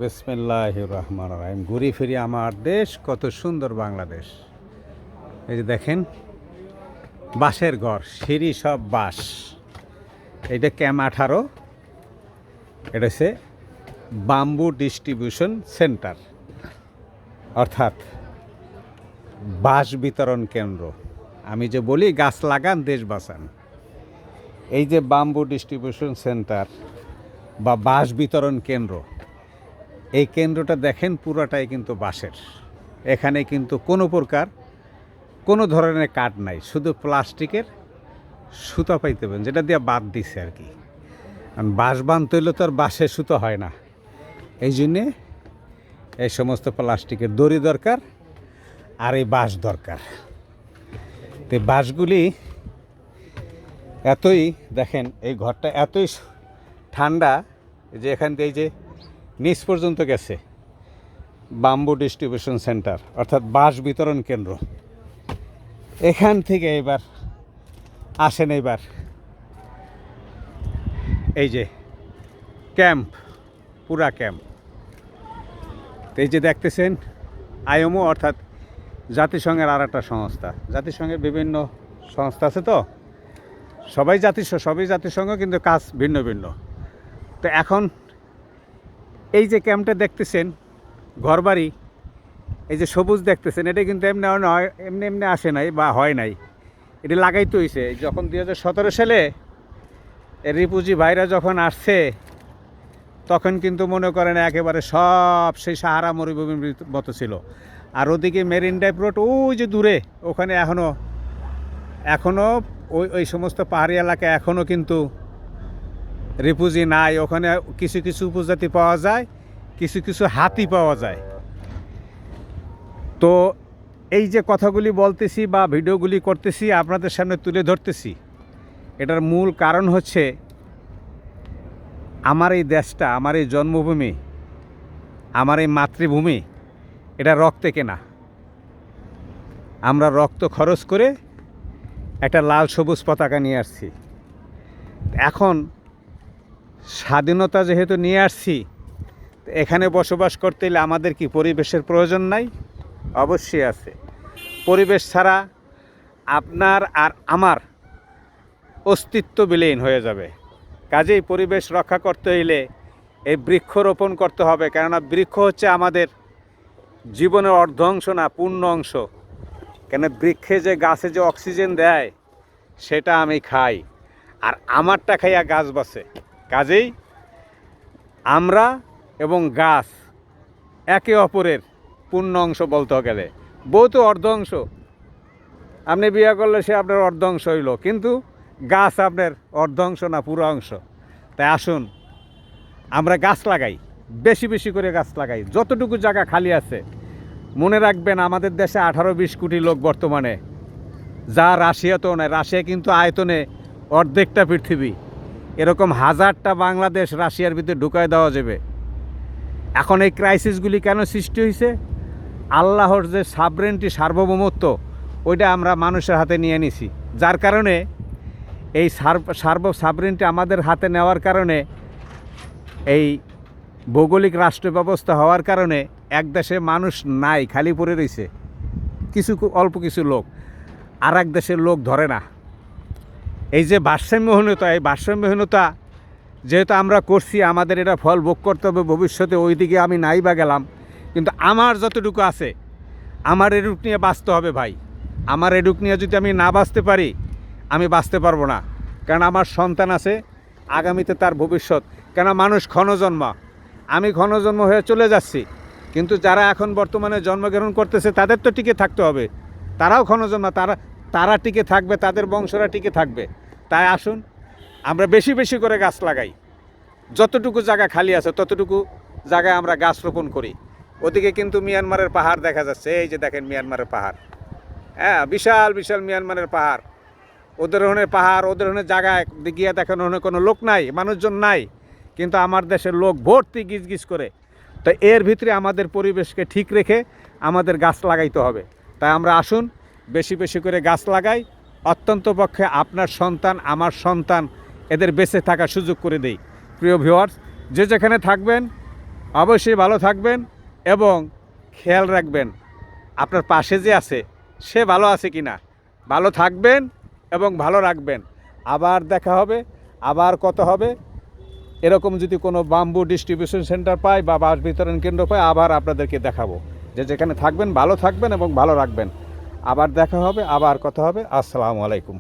বিসমিল্লাহির রহমানির রহিম। ঘুরি ফিরি আমার দেশ, কত সুন্দর বাংলাদেশ। এই যে দেখেন, বাঁশের ঘর, সিঁড়ি সব বাঁশ। এইটা ক্যাম্প 18, এটা হচ্ছে বাম্বু ডিস্ট্রিবিউশন সেন্টার, অর্থাৎ বাঁশ বিতরণ কেন্দ্র। আমি যে বলি গাছ লাগান দেশ বাঁচান, এই যে বাম্বু ডিস্ট্রিবিউশন সেন্টার বা বাঁশ বিতরণ কেন্দ্র, এই কেন্দ্রটা দেখেন পুরোটাই কিন্তু বাঁশের। এখানে কিন্তু কোনো ধরনের কাঠ নাই, শুধু প্লাস্টিকের সুতা পাইতে পারেন, যেটা দিয়ে বাদ দিছে আর কি। কারণ বাঁশ বাঁধতে হইলে তো আর বাঁশের সুতো হয় না, এই জন্যে এই সমস্ত প্লাস্টিকের দড়ি দরকার আর এই বাঁশ দরকার। তো বাঁশগুলি এতই, দেখেন এই ঘরটা এতই ঠান্ডা যে এখান থেকে এই যে নিচ পর্যন্ত গেছে বাম্বু ডিস্ট্রিবিউশন সেন্টার, অর্থাৎ বাঁশ বিতরণ কেন্দ্র। এখান থেকে এবার আসেন, এবার এই যে ক্যাম্প, পুরা ক্যাম্প। এই যে দেখতেছেন আইএমও, অর্থাৎ জাতিসংঘের আর একটা সংস্থা। জাতিসংঘের বিভিন্ন সংস্থা আছে, তো সবই জাতিসংঘ, কিন্তু কাজ ভিন্ন ভিন্ন। তো এখন এই যে ক্যাম্পটা দেখতেছেন, ঘরবাড়ি, এই যে সবুজ দেখতেছেন, এটা কিন্তু এমনি আসে নাই বা হয় নাই, এটা লাগাইতে হয়েছে। যখন 2017 সালে রিফিউজি ভাইরা যখন আসছে, তখন কিন্তু মনে করেন একেবারে সব সেই সাহারা মরুভূমির মতো ছিল। আর ওদিকে মেরিন ড্রাইভ রোড ওই যে দূরে, ওখানে এখনও ওই সমস্ত পাহাড়ি এলাকায় এখনও কিন্তু রিফিউজি নাই। ওখানে কিছু কিছু উপজাতি পাওয়া যায়, কিছু কিছু হাতি পাওয়া যায়। তো এই যে কথাগুলি বলতেছি বা ভিডিওগুলি করতেছি, আপনাদের সামনে তুলে ধরতেছি, এটার মূল কারণ হচ্ছে আমার এই দেশটা, আমার এই জন্মভূমি, আমার এই মাতৃভূমি, এটা রক্তে কেনা। আমরা রক্ত খরচ করে একটা লাল সবুজ পতাকা নিয়ে আসছি। এখন স্বাধীনতা যেহেতু নিয়ে আসছি, এখানে বসবাস করতে হলে আমাদের কি পরিবেশের প্রয়োজন নাই? অবশ্যই আছে। পরিবেশ ছাড়া আপনার আর আমার অস্তিত্ব বিলীন হয়ে যাবে। কাজেই পরিবেশ রক্ষা করতে হইলে এই বৃক্ষরোপণ করতে হবে, কেননা বৃক্ষ হচ্ছে আমাদের জীবনের অর্ধ অংশ না, পূর্ণ অংশ। কেন, বৃক্ষে যে গাছে যে অক্সিজেন দেয় সেটা আমি খাই, আর আমারটা খাইয়া গাছ বাঁচে। কাজেই আমরা এবং গাছ একে অপরের পূর্ণ অংশ বলতে গেলে। বউ তো অর্ধ অংশ, আপনি বিয়ে করলে সে আপনার অর্ধ অংশ হইল, কিন্তু গাছ আপনার অর্ধ অংশ না, পুরো অংশ। তাই আসুন আমরা গাছ লাগাই, বেশি বেশি করে গাছ লাগাই। যতটুকু জায়গা খালি আছে, মনে রাখবেন আমাদের দেশে 18-20 কোটি লোক বর্তমানে, যা রাশিয়াতেও নয়। রাশিয়া কিন্তু আয়তনে অর্ধেকটা পৃথিবী। এরকম হাজারটা বাংলাদেশ রাশিয়ার ভিতরে ঢুকায় দেওয়া যাবে। এখন এই ক্রাইসিসগুলি কেন সৃষ্টি হয়েছে? আল্লাহর যে সাবরেনটি, সার্বভৌমত্ব, ওইটা আমরা মানুষের হাতে নিয়ে নিছি। যার কারণে এই সাবরেনটি আমাদের হাতে নেওয়ার কারণে, এই ভৌগোলিক রাষ্ট্র ব্যবস্থা হওয়ার কারণে এক দেশে মানুষ নাই, খালি পড়ে রয়েছে অল্প কিছু লোক, আর এক দেশের লোক ধরে না। এই যে ভারসাম্যহীনতা, এই ভারসাম্যহীনতা যেহেতু আমরা করছি, আমাদের এটা ফল ভোগ করতে হবে ভবিষ্যতে। ওই দিকে আমি নাই বা গেলাম, কিন্তু আমার যতটুকু আছে, আমার এডুক নিয়ে বাঁচতে হবে ভাই। আমার এডুক নিয়ে যদি আমি না বাঁচতে পারি, আমি বাঁচতে পারবো না। কারণ আমার সন্তান আছে, আগামীতে তার ভবিষ্যৎ। কেন, মানুষ ক্ষণজন্ম, আমি ক্ষণজন্ম হয়ে চলে যাচ্ছি, কিন্তু যারা এখন বর্তমানে জন্মগ্রহণ করতেছে তাদের তো টিকে থাকতে হবে। তারাও ক্ষণজন্ম, তারা টিকে থাকবে, তাদের বংশরা টিকে থাকবে। তাই আসুন আমরা বেশি বেশি করে গাছ লাগাই। যতটুকু জায়গা খালি আছে ততটুকু জায়গায় আমরা গাছ রোপণ করি। ওদিকে কিন্তু মিয়ানমারের পাহাড় দেখা যাচ্ছে, এই যে দেখেন মিয়ানমারের পাহাড়, হ্যাঁ, বিশাল বিশাল মিয়ানমারের পাহাড়। ওদের ওখানে জায়গায় গিয়ে দেখেন ওখানে কোনো লোক নাই, মানুষজন নাই, কিন্তু আমার দেশের লোক ভর্তি গিজ করে। তো এর ভিতরে আমাদের পরিবেশকে ঠিক রেখে আমাদের গাছ লাগাইতে হবে। তাই আমরা আসুন বেশি বেশি করে গাছ লাগাই। অত্যন্ত পক্ষে আপনার সন্তান, আমার সন্তান, এদের বেঁচে থাকার সুযোগ করে দেই। প্রিয় ভিউয়ার্স, যে যেখানে থাকবেন অবশ্যই ভালো থাকবেন এবং খেয়াল রাখবেন আপনার পাশে যে আছে সে ভালো আছে কি না। ভালো থাকবেন এবং ভালো রাখবেন। আবার দেখা হবে, আবার কথা হবে। এরকম যদি কোনো বাম্বু ডিস্ট্রিবিউশন সেন্টার পাই বা বাঁশ বিতরণ কেন্দ্র পাই, আবার আপনাদেরকে দেখাবো। যে যেখানে থাকবেন ভালো থাকবেন এবং ভালো রাখবেন। আবার দেখা হবে, আবার কথা হবে। আসসালামু আলাইকুম।